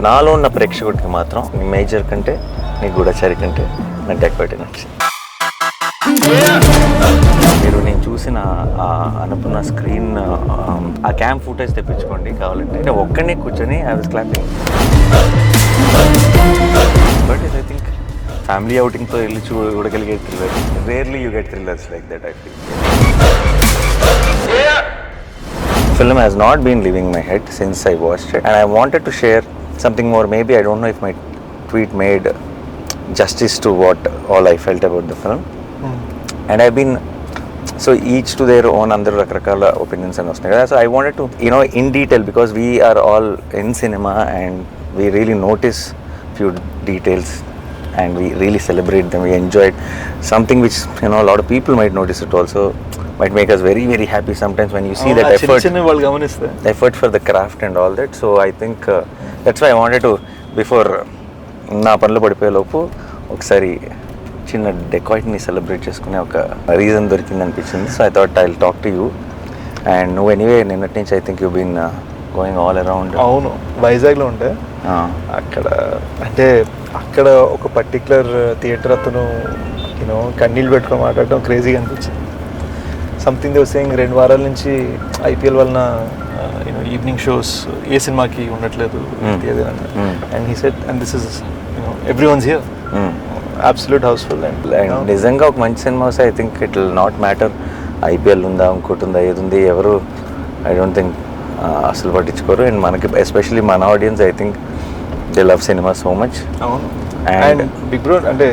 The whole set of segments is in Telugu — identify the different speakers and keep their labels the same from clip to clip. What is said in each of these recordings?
Speaker 1: నాలో ఉన్న ప్రేక్షకుడికి మాత్రం నీ మేజర్ కంటే నీ గూఢచారి కంటే నా డెకోయిట్ నచ్చింది. మీరు నేను చూసిన అనుకున్న స్క్రీన్ ఆ క్యాంప్ ఫుటేజ్ తెప్పించుకోండి కావాలంటే. నేను ఒక్కడినే కూర్చొని I was clapping. But I think family అవుటింగ్తో వెళ్ళి చూడగలిగే thriller rarely you get thrillers like that. I feel film has not been leaving my head since I watched it, and I wanted to share something more. Maybe I don't know if my tweet made justice to what all I felt about the film. And I've been so each to their own under rakrakala opinions and stuff. So I wanted to, you know, in detail, because we are all in cinema and we really notice few details and we really celebrate them. We enjoy it. Something which, you know, a lot of people might notice it also. Might make us very, very happy sometimes when you see that effort for the craft and all that. So I think that's why I wanted to, before నా పనులు పడిపోయే లోపు ఒకసారి చిన్న డెకాయిట్ని సెలబ్రేట్ చేసుకునే ఒక రీజన్ దొరికింది అనిపించింది. So I thought I will talk to you. And నువ్వు ఎనీవే నిన్నటి నుంచి I think you been going all around.
Speaker 2: అవును, వైజాగ్లో ఉంటే అక్కడ అంటే అక్కడ ఒక పర్టికులర్ థియేటర్ అతను యూనో కన్నీళ్ళు పెట్టుకొని మాట్లాడటం క్రేజీగా అనిపించింది. సంథింగ్ దే వాజ్ సేయింగ్ 2 వారాల నుంచి ఐపీఎల్ వలన యూనో ఈవినింగ్ షోస్ ఏ సినిమాకి ఉండట్లేదు and he said and this is you know everyone's here absolute housefull. And
Speaker 1: నిజంగా ఒక మంచి సినిమా వస్తే I think it will not matter IPL ఉందా ఇంకోటి ఉందా ఏది ఉంది ఎవరు ఐ డోంట్ థింక్ అసలు పట్టించుకోరు. అండ్ మనకి ఎస్పెషలీ మన audience I think they love cinema so much.
Speaker 2: And big bro అంటే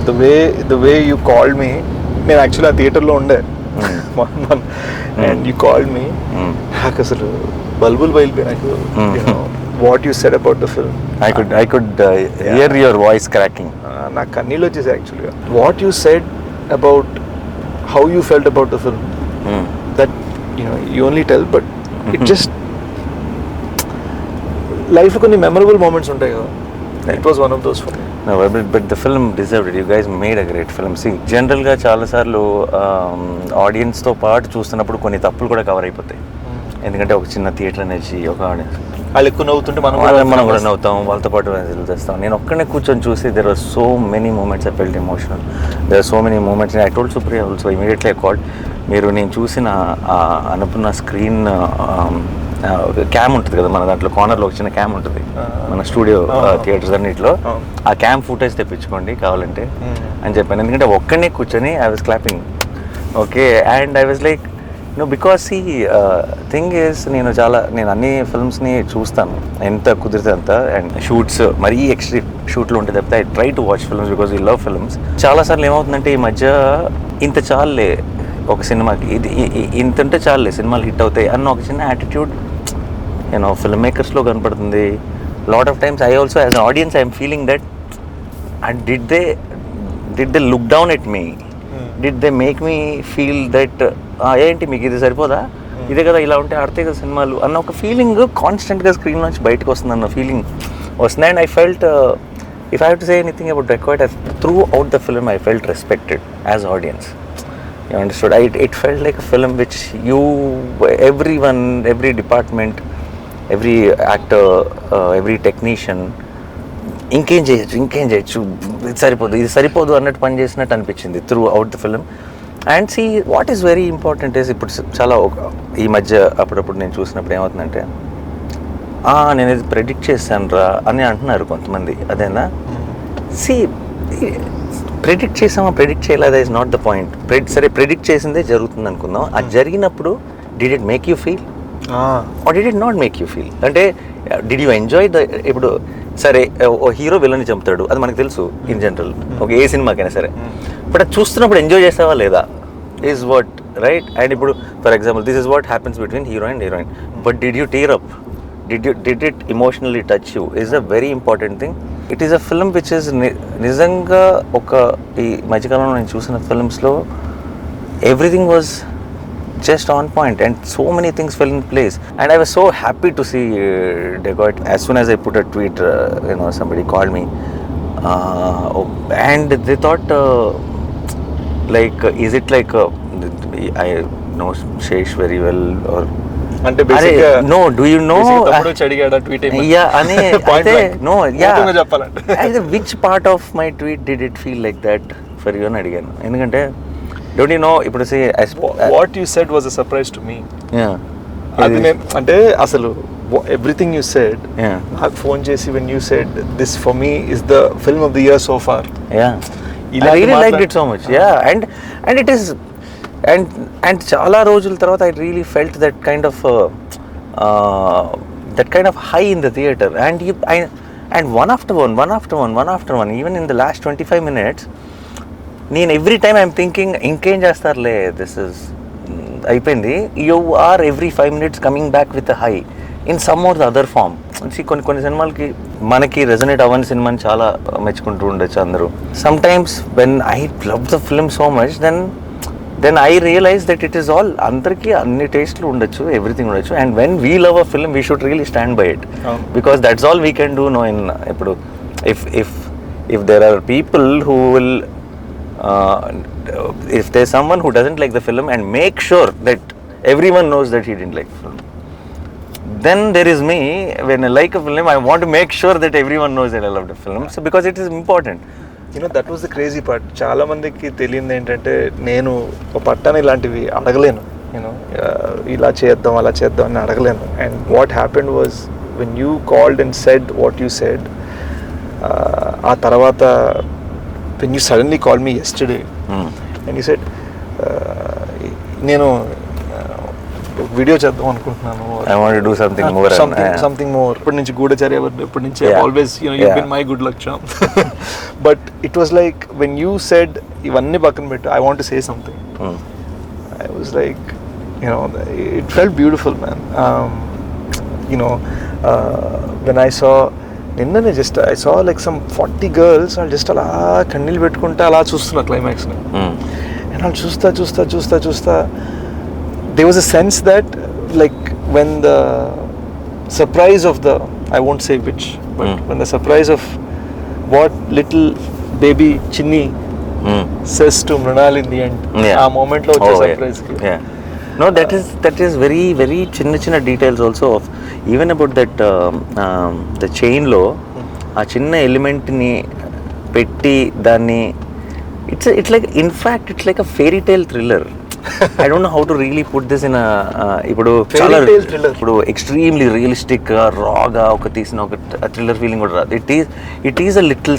Speaker 2: the way you called me, నేను యాక్చువల్లీ ఆ థియేటర్లో ఉండే అండ్ యూ కాల్డ్ మీ, నాకు అసలు బల్బుల్ బయలుపోయి నాకు what you said about the film.
Speaker 1: I could hear your voice cracking.
Speaker 2: నాకు కన్నీళ్ళు వచ్చేసాయి యాక్చువల్గా. What you said about how you felt about the film, that you know you only tell but it just లైఫ్లో కొన్ని మెమరబుల్ మూమెంట్స్ ఉంటాయి కదా. It was one of those for me.
Speaker 1: No, but the film deserved it. You guys made a great film. See, జనరల్గా చాలాసార్లు ఆడియన్స్తో పాటు చూస్తున్నప్పుడు కొన్ని తప్పులు కూడా కవర్ అయిపోతాయి. ఎందుకంటే ఒక చిన్న థియేటర్ అనేది ఒక ఆడియన్స్
Speaker 2: వాళ్ళు ఎక్కువ నవ్వుతుంటే మనం
Speaker 1: కూడా నవ్వుతాం, వాళ్ళతో పాటు చేస్తాం. నేను ఒక్కనే కూర్చొని చూసి there were so many moments I felt emotional. There were so many moments. I told Supriya also immediately I called. మీరు నేను చూసిన అనుకున్న స్క్రీన్ క్యామ్ ఉంటుంది కదా మన దాంట్లో కార్నర్లో ఒక చిన్న క్యామ్ ఉంటుంది మన స్టూడియో థియేటర్స్ అన్నింటిలో, ఆ క్యామ్ ఫుటేజ్ తెప్పించుకోండి కావాలంటే అని చెప్పాను. ఎందుకంటే ఒక్కడనే కూర్చొని I was clapping. Okay, and I was like no because the thing is నేను అన్ని ఫిల్మ్స్ని చూస్తాను ఎంత కుదిరితే అంత. అండ్ షూట్స్ మరీ ఎక్స్ట్రీమ్ షూట్లు ఉంటే తప్పితే I try to watch films because I love films. చాలాసార్లు ఏమవుతుందంటే ఈ మధ్య ఇంత చాలులే ఒక సినిమాకి, ఇది ఇంత ఉంటే చాలులే సినిమాలు హిట్ అవుతాయి అన్న ఒక చిన్న యాటిట్యూడ్ యూనో ఫిల్మ్ మేకర్స్లో కనపడుతుంది. Lot of times I also as an audience I'm feeling that and did they look down at me, did they make me feel that ఏంటి మీకు ఇది సరిపోదా, ఇదే కదా ఇలా ఉంటే ఆడితే కదా సినిమాలు అన్న ఒక ఫీలింగ్ కాన్స్టెంట్గా స్క్రీన్ నుంచి బయటకు వస్తుంది అన్న ఫీలింగ్ వస్తుంది. And I felt if I have to say anything about dacoit, through out the film I felt respected as audience. You understood? It felt like a film which everyone, every department, every actor, every technician ఇంకేం చేయొచ్చు ఇది సరిపోదు అన్నట్టు పని చేసినట్టు అనిపించింది throughout the film. And see what is very important is ఇప్పుడు చాలా ఈ మధ్య అప్పుడప్పుడు నేను చూసినప్పుడు ఏమవుతుందంటే నేను ఇది ప్రెడిక్ట్ చేశాను రా అని అంటున్నారు కొంతమంది. అదేనా సి ప్రెడిక్ట్ చేసామా ప్రెడిక్ట్ చేయలేదా ఇస్ నాట్ ద పాయింట్. సరే ప్రెడిక్ట్ చేసిందే జరుగుతుంది అనుకుందాం, అది జరిగినప్పుడు did it make you feel or did it not make you feel? అంటే డిడ్ యూ ఎంజాయ్ ద ఇప్పుడు సరే ఓ హీరో విలన్ని చంపుతాడు అది మనకు తెలుసు ఇన్ జనరల్ ఒక ఏ సినిమాకైనా సరే, బట్ అది చూస్తున్నప్పుడు ఎంజాయ్ చేస్తావా లేదా ఈజ్ వాట్ రైట్. అండ్ ఇప్పుడు for example this is what happens between hero and heroine, but did you tear up, did it emotionally touch you is a very important thing. It is a film which is నిజంగా ఒక ఈ మధ్యకాలంలో నేను చూసిన ఫిల్మ్స్లో everything was just on point and so many things fell in place and I was so happy to see Dacoit. As soon as I put a tweet somebody called me and they thought like is it like I know Shesh very well or
Speaker 2: అంటే బేసిక్గా
Speaker 1: నో డూ యూ నో
Speaker 2: తమ్ముడు అడిగాడా ట్వీట్
Speaker 1: యా అని అయితే నో యా
Speaker 2: చెప్పాలంటే
Speaker 1: అయితే which part of my tweet did it feel like that for you అని అడిగాను. ఎందుకంటే డోంట్ యూ నో ఇప్పుడు
Speaker 2: what you said was a surprise to me. అది నేను అంటే అసలు ఎవ్రీథింగ్ యూ సెడ్ నాకు ఫోన్ చేసి when you said this for me is the film of the year so far.
Speaker 1: I really liked it so much. Yeah, and it is and చాలా రోజుల తర్వాత I really felt that kind of high in the theater, and one after one, even in the last 25 minutes, నేను every time I'm thinking ఇంకేం చేస్తారులే, this is అయిపోయింది. You are every 5 minutes coming back with a high in some or the other form. కొన్ని సినిమాలకి మనకి రెజొనేట్ అవ్వని సినిమాని చాలా మెచ్చుకుంటూ ఉండొచ్చు అందరూ. Sometimes when I love the film so much then I realize that it is all, అందరికీ అన్ని టేస్ట్లు ఉండొచ్చు, ఎవ్రీథింగ్ ఉండొచ్చు. And when we love a film we should really stand by it, because that's all we can do no in. ఇప్పుడు if there are people who will if there's someone who doesn't like the film and make sure that everyone knows that he didn't like the film, then there is me. When I like a film, I want to make sure that everyone knows that I love the film, so because it is important.
Speaker 2: You know, that was the crazy part. చాలా మందికి తెలియదు ఏంటంటే నేను ఒక పట్టాన ఇలాంటివి అడగలేను, యూనో ఇలా చేద్దాం అలా చేద్దాం అని అడగలేను. And what happened was when you called and said what you said, ఆ తర్వాత when you suddenly called me yesterday and you said నేను వీడియో చేద్దాం అనుకుంటున్నాను,
Speaker 1: I want to do something
Speaker 2: more. ఇప్పటి నుంచి గూఢచర్య ఇప్పటి నుంచి always, you know, you've been my good luck charm. But it was like when you said ఇవన్నీ పక్కన పెట్టు, I want to say something. I was like, you know, it felt beautiful, man. You know, when I saw నిన్ననే just I saw like some 40 girls వాళ్ళు జస్ట్ అలా కన్నీళ్ళు పెట్టుకుంటా అలా చూస్తున్నా క్లైమాక్స్ని. అండ్ వాళ్ళు చూస్తా there was a sense that like when the surprise of the, I won't say which, but when the surprise of what little baby Chinni says to Mrunal in the end, ఆ moment లో వచ్చే surprise కి.
Speaker 1: No, that is very very చిన్న details also of even about that the chain లో ఆ చిన్న ఎలిమెంట్ ని పెట్టి దాన్ని it's like, in fact it's like a fairy tale thriller. I don't know how to really put this in a ఇప్పుడు చాలా ఇప్పుడు ఎక్స్ట్రీమ్లీ రియలిస్టిక్ గా రాగా ఒక తీసిన ఒక థ్రిల్లర్ ఫీలింగ్ కూడా రాదు. It is a little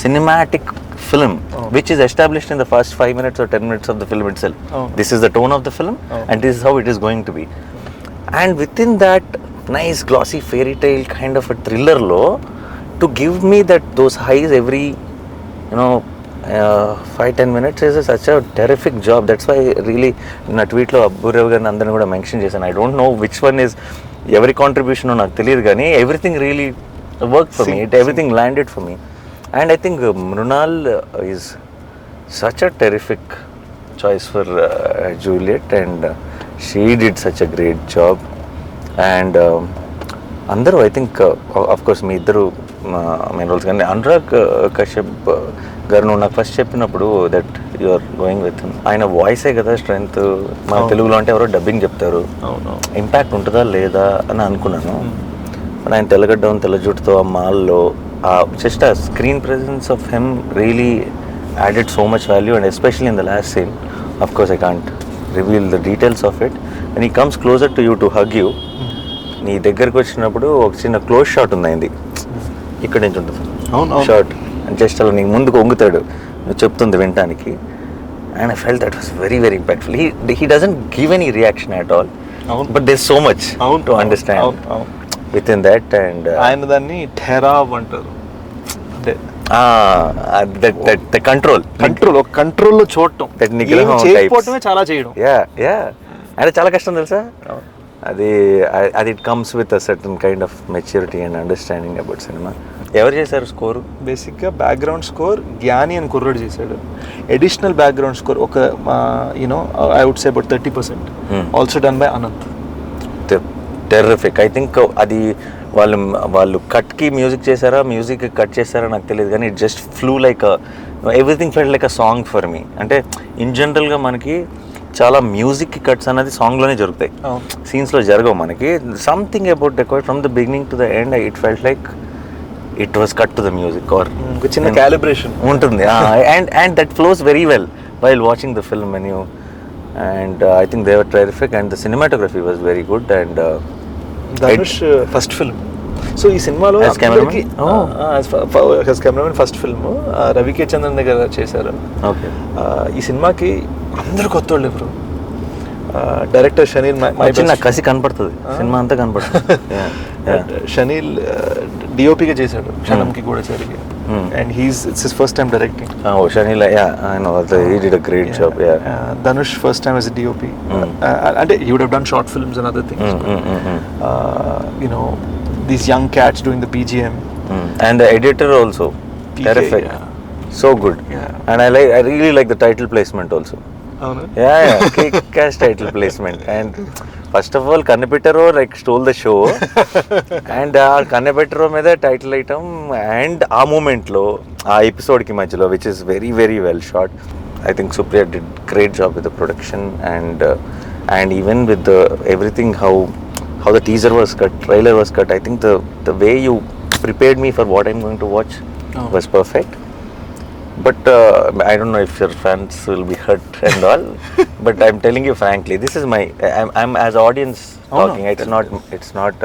Speaker 1: cinematic film which is established in the first 5 minutes or 10 minutes of the film itself. This is the tone of the film and this is how it is going to be, and within that nice glossy fairy tale kind of a thriller lo to give me those highs every, you know, 5-10 minutes is such a terrific job. That's why really na tweet lo Aburav garu andani kuda mention chesanu. I don't know which one is every contribution o naku teliyadu gaani everything really worked for me. Everything landed for me. And I think Mrunal is such a terrific choice for Juliet, and she did such a great job. And andaru, I think of course me iddaru main roles gaani Anurag Kashyap garu nu naku first cheppinappudu that you are going with him, aina voice e kada strength. మన తెలుగులో అంటే ఎవరో డబ్బింగ్ చెప్తారు, ఇంపాక్ట్ ఉంటుందా లేదా అని అనుకున్నాను. ఆయన తెల్లగడ్డ తెల్ల జుట్టుతో ఆ మాల్లో just a screen presence of him really added so much value, and especially in the last scene. Of course I can't reveal the details of it. When he comes closer to you to hug you, నీ దగ్గరకు వచ్చినప్పుడు ఒక చిన్న క్లోజ్ షాట్ ఉంది అయింది, ఇక్కడ నుంచి ఉంటుంది షాట్, జస్ట్ అలా నీకు ముందుకు వంగుతాడు నువ్వు చెప్తుంది వినటానికి. And I felt that was very very impactful. he doesn't give any reaction at all, but there's so much to understand within that. And
Speaker 2: ఆయన దాన్ని ఠెరావ్ అంటారు, అంటే
Speaker 1: the
Speaker 2: కంట్రోల్ లో చూడటం, చేయకపోవటమే చాలా చేయడం.
Speaker 1: అంటే చాలా కష్టం తెలుసా అది. It comes with a certain kind of maturity and understanding about cinema. ఎవరు చేశారు స్కోరు?
Speaker 2: బేసిక్గా బ్యాక్గ్రౌండ్ స్కోర్ జ్ఞాని అని కుర్రాడు చేశాడు. అడిషనల్ బ్యాక్గ్రౌండ్ స్కోర్ ఒక you know I would say about 30% also done by Ananth.
Speaker 1: Terrific. I think అది వాళ్ళు కట్కి మ్యూజిక్ చేశారా, మ్యూజిక్ కట్ చేశారా నాకు తెలియదు, కానీ it just flew like everything felt like a song for me. అంటే ఇన్ జనరల్గా మనకి చాలా మ్యూజిక్ కట్స్ అనేది సాంగ్లోనే జరుగుతాయి, సీన్స్లో జరగవు మనకి. Something about dacoit from the beginning to the end it felt like it was cut to the music or
Speaker 2: చిన్న క్యాలిబ్రేషన్ ఉంటుంది.
Speaker 1: And that flows very well while watching the film when you, and I think they were terrific and the cinematography was very good. And
Speaker 2: Dhanush first film. So ఈ సినిమాలో కెమెరామెన్ ఫస్ట్ ఫిల్మ్ రవికే చంద్రన్ దగ్గర చేశారు.
Speaker 1: ఓకే.
Speaker 2: ఈ సినిమాకి అందరు కొత్త వాళ్ళు ఎవరు, డైరెక్టర్ షనీల్
Speaker 1: నాకు కసి కనపడుతుంది, సినిమా అంతా కనపడుతుంది.
Speaker 2: షనీల్ డిఓపిగా చేశాడు క్షణంకి కూడా జరిగి, and it's his first time directing.
Speaker 1: Chenille I know he did a great job.
Speaker 2: Danush first time as a DOP. అంటే he would have done short films and other things. You know, these young cats doing the BGM.
Speaker 1: And the editor also terrific. So good. And I really like the title placement also. Kick-ass title placement. And first of all Kannapetaro like stole the show and Kannapetaro మీద టైటిల్ ఐటమ్ అండ్ ఆ మూమెంట్ లో ఆ ఎపిసోడ్ కి మధ్యలో which is very very well shot. I think Supriya did great job with the production and even with the everything how the teaser was cut, trailer was cut. I think the way you prepared me for what I'm going to watch was perfect. But I don't know if your fans will be hurt and all. But I'm telling you frankly, this is I'm as audience talking. It's not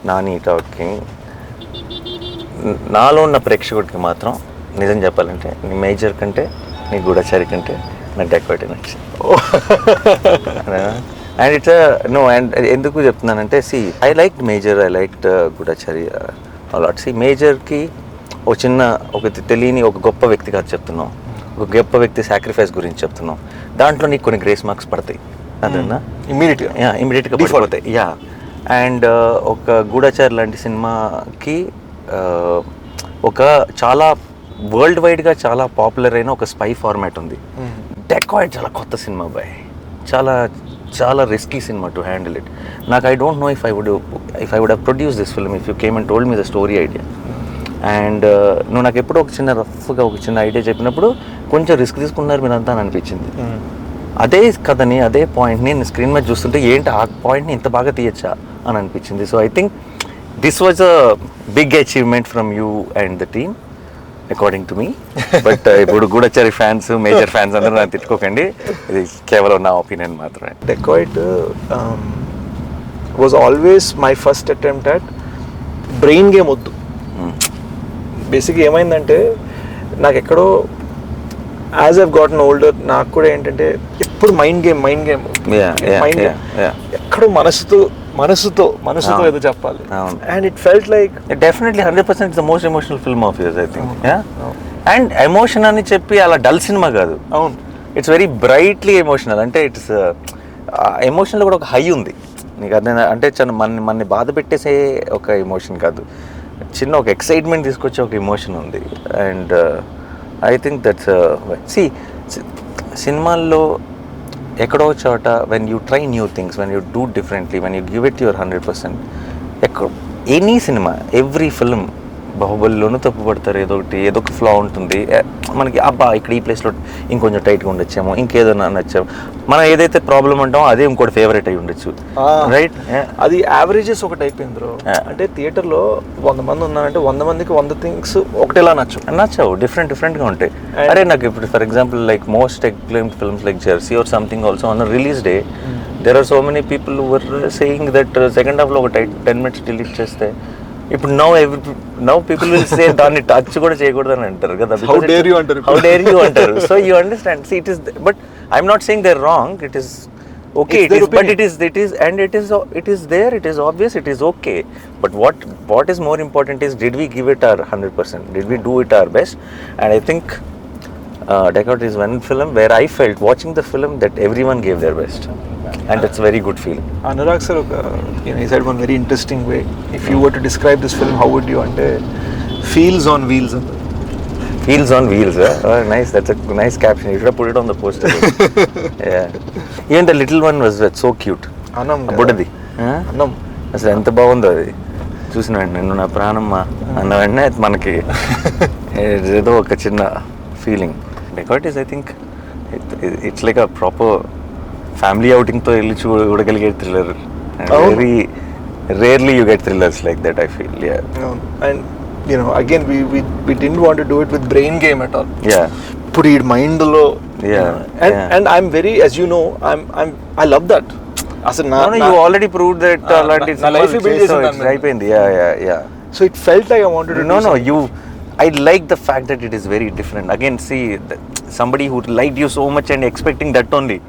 Speaker 1: Nani talking. నాలో ఉన్న ప్రేక్షకుడికి మాత్రం నిజం చెప్పాలంటే నీ మేజర్ కంటే నీ గూఢచారి కంటే నాకు డెకాయిట్ నచ్చింది. అండ్ ఇట్స్ నో అండ్ ఎందుకు చెప్తున్నానంటే I like Major, I like Goodachari a lot. మేజర్కి ఒక తెలియని ఒక గొప్ప వ్యక్తి కాదు చెప్తున్నాం, ఒక గొప్ప వ్యక్తి సాక్రిఫైస్ గురించి చెప్తున్నాం. దాంట్లో నీకు కొన్ని గ్రేస్ మార్క్స్ పడతాయి, అదేనా ఇమీడియట్గా పడిపోతాయి. అండ్ ఒక గూఢచారి లాంటి సినిమాకి ఒక చాలా వరల్డ్ వైడ్గా చాలా పాపులర్ అయిన ఒక స్పై ఫార్మాట్ ఉంది. డెకాయిట్ చాలా కొత్త సినిమా బాయ్, చాలా చాలా రిస్కీ సినిమా టు హ్యాండిల్ ఇట్. నాకు I don't know if I would have produce this film if you came and told me the story idea. And నువ్వు నాకు ఎప్పుడో ఒక చిన్న రఫ్గా ఒక చిన్న ఐడియా చెప్పినప్పుడు కొంచెం రిస్క్ తీసుకున్నారు మీరంతా అని అనిపించింది. అదే కథని అదే పాయింట్ని నేను స్క్రీన్ మీద చూస్తుంటే ఏంటి ఆ పాయింట్ని ఇంత బాగా తీయచ్చా అని అనిపించింది. So I think this was a big achievement from you and the team according to me. But ఇప్పుడు గూఢచారి ఫ్యాన్స్ మేజర్ ఫ్యాన్స్ అందరూ నాకు తిట్టుకోకండి, ఇది కేవలం నా ఒపీనియన్ మాత్రమే.
Speaker 2: Dacoit was always my first attempt at brain game వద్దు. బేసిక్గా ఏమైందంటే నాకు ఎక్కడో యాజ్ ఐవ్ గాటన్ ఓల్డర్ నాకు కూడా ఏంటంటే ఎప్పుడు మైండ్ గేమ్ ఎక్కడో మనసుతో ఏదో చెప్పాలి. And it felt like
Speaker 1: definitely 100% the most emotional film of yours I think. And emotion అని చెప్పి అలా డల్ సినిమా కాదు.
Speaker 2: అవును,
Speaker 1: ఇట్స్ వెరీ బ్రైట్లీ ఎమోషనల్. అంటే ఇట్స్ ఎమోషన్లో కూడా ఒక హై ఉంది నీకు. అదే అంటే మనని బాధ పెట్టేసే ఒక ఎమోషన్ కాదు, చిన్న ఒక ఎక్సైట్మెంట్ తీసుకొచ్చే ఒక ఎమోషన్ ఉంది. అండ్ ఐ థింక్ దట్స్ సినిమాల్లో ఎక్కడో చోట when you try new things, when you do differently, when you give it your 100%, any cinema every film బాహుబలిలోనూ తప్పు పడతారు, ఏదో ఒక ఫ్లా ఉంటుంది మనకి. అబ్బా ఇక్కడ ఈ ప్లేస్లో ఇంకొంచెం టైట్గా ఉండొచ్చేమో, ఇంకేదో నచ్చాము, మనం ఏదైతే ప్రాబ్లం అంటామో అదే ఇంకోటి ఫేవరెట్ అయి ఉండొచ్చు, రైట్?
Speaker 2: అది యావరేజెస్ ఒకటి అయిపోయింది బ్రో. అంటే థియేటర్లో 100 మంది ఉన్నారంటే 100 మందికి 100 థింగ్స్ ఒకటేలా
Speaker 1: నచ్చవు, డిఫరెంట్గా ఉంటాయి. అరే నాకు ఇప్పుడు for example like most acclaimed films like Jersey or something also on release day there are so many people who were saying that second half లో ఒక 10 minutes delete చేస్తే ఇప్పుడు now people will say దాన్ని టచ్ కూడా చేయకూడదు అని అంటారు కదా.
Speaker 2: How dare you
Speaker 1: అంటారు. So you understand, see it is, but I'm not saying they're wrong, it is okay, it is, but it is and it is there, it is obvious, it is okay, but what is more important is did we give it our 100%, did we do it our best? And I think Dacoit is one film where I felt watching the film that everyone gave their best, and it's a very good feeling.
Speaker 2: Anurag sir, he said one very interesting way, if you were to describe this film, how would you ante feels on wheels?
Speaker 1: Feels on wheels, oh, nice, that's a nice caption, you should have put it on the poster. Yeah, even the little one was so cute. Buddadi annam అసలు ఎంత బాగుందో అది చూసిన వెంటనే నిన్ను నా ప్రాణమ్మా అన్న వెంటనే మనకి ఏదో ఒక చిన్న feeling. Dacoit is, I think, it's like a proper family అవుటింగ్తో వెళ్ళి చూడగలిగే thriller. Very rarely you get thrillers like that, I feel.
Speaker 2: And again we didn't want to do it with brain game at all. Put it mind lo. And I'm very, as you know, I love that.
Speaker 1: You already proved that it's
Speaker 2: life
Speaker 1: అయిపోయింది.
Speaker 2: So it felt like I wanted to do
Speaker 1: something. I like the fact that it is very different. Again, see, somebody who liked you so much and expecting that only.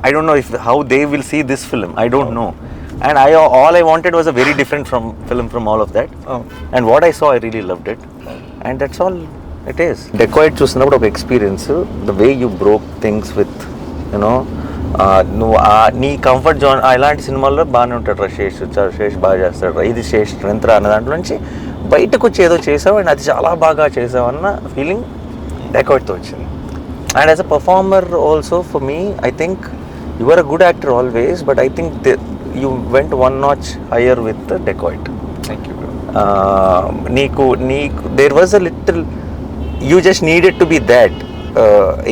Speaker 1: I don't know how they will see this film. I don't know. And all I wanted was a very different film from all of that. And what I saw, I really loved it. And that's all it is. Dacoit చూసినప్పుడు ఒక experience, the way you broke things with, నువ్వు నీ కంఫర్ట్ జోన్. ఇలాంటి సినిమాల్లో బాగానే ఉంటాడు రా శేష్ బాగా చేస్తాడు రా, ఇది శేష్ స్ట్రెంత్ రా అన్న దాంట్లో నుంచి బయటకు వచ్చి ఏదో చేసావు అండ్ అది చాలా బాగా చేసావు అన్న ఫీలింగ్ డెకాయిట్తో వచ్చింది. And as a performer also for me, I think you are a good actor always, but I think you went one notch higher with the Dacoit.
Speaker 2: Thank you, bro.
Speaker 1: నీకు there was a little, you just needed to be that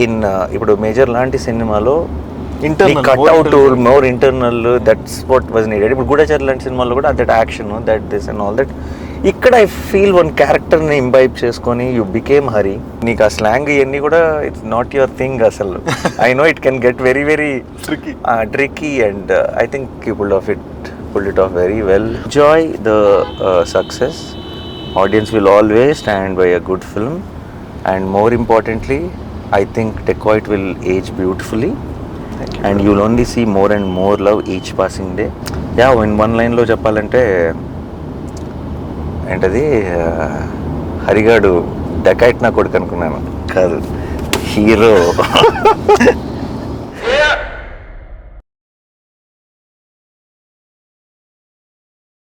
Speaker 1: in ఇప్పుడు మేజర్ లాంటి సినిమాలో
Speaker 2: internal
Speaker 1: cut out more internal, that's what was needed. ఇప్పుడు గూఢచారి లాంటి సినిమాలో కూడా that action, that this and all that. ఇక్కడ ఐ ఫీల్ వన్ క్యారెక్టర్ని ఇంబైబ్ చేసుకొని యూ బికేమ్ హరి. నీకు ఆ స్లాంగ్ ఇవన్నీ కూడా ఇట్స్ నాట్ యువర్ థింగ్ అసలు. I know it can get very very tricky and I think you pulled it off very well. Enjoy the success. Audience will always stand by a good film, and more importantly, I think Dacoit will age beautifully. And you'll only see more and more love each passing day. In one line లో చెప్పాలంటే ఏంటది, హరిగాడు డకాయిట్ నా కొడుకు అనుకున్నాను, కాదు హీరో.